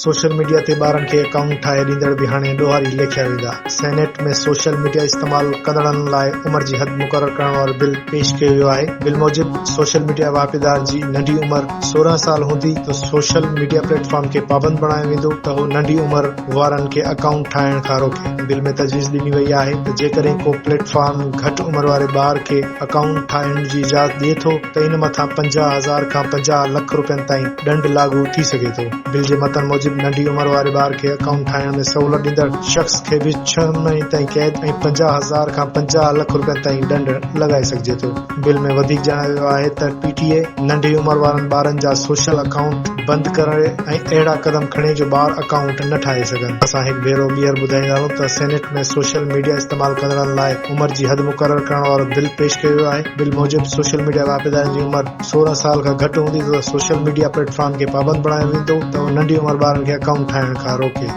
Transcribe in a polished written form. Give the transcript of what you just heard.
Social media ते ॿारनि खे अकाउंट ठाहे ॾींदड़ बि हाणे ॾोहारी लेखिया वेंदा। सेनेट में सोशल मीडिया इस्तेमाल कंदड़नि लाइ उमिरि जी हद मुक़रर करण वारो बिल पेश कयो वियो आहे। बिल मूजिब सोशल मीडिया वापदार जी नंढी उमिरि 16 साल हूंदी त सोशल मीडिया प्लेटफॉर्म खे पाबंद बणायो वेंदो त हू नंढी उमिरि वारनि खे अकाउंट ठाहिण खां रोके। बिल में तजवीज़ ॾिनी वई आहे त जेकॾहिं को प्लेटफॉर्म घटि उमिरि वारे ॿार खे अकाउंट ठाहिण जी इजाज़त ॾिए थो त इन मथां 50,000 खां 50 लख रुपयनि ताईं ॾंड लागू थी सघे थो। बिल जे मतन मूजिब नंढी उमिरि वारे ॿार खे अकाउंट ठाहिण में सहूलियत ॾींदड़ शख़्स खे बि 6 महीने ताईं कैद ऐं 50,000 खां 50 लख रुपयनि ताईं ॾंड लॻाए सघिजे थो। बिल में वधीक जणायो वियो आहे त PTA नंढी उमिरि वारनि ॿारनि जा सोशल अकाउंट बंदि करे ऐं अहिड़ा कदम खणे जो ॿार अकाउंट न ठाहे सघनि। असां हिकु भेरो ॿीहर ॿुधाईंदा आहियूं त सेनेट में सोशल मीडिया इस्तेमाल कंदड़नि लाइ उमिरि जी हद मुक़रर करण वारो बिल पेश कयो वियो आहे। बिल मूजिब सोशल मीडिया वापदारनि जी उमिरि 16 साल खां घटि हूंदी त सोशल मीडिया प्लेटफॉर्म खे पाबंद बणायो वेंदो त नंढी उमिरि ॿारनि खे अकाउंट ठाहिण खां रोके।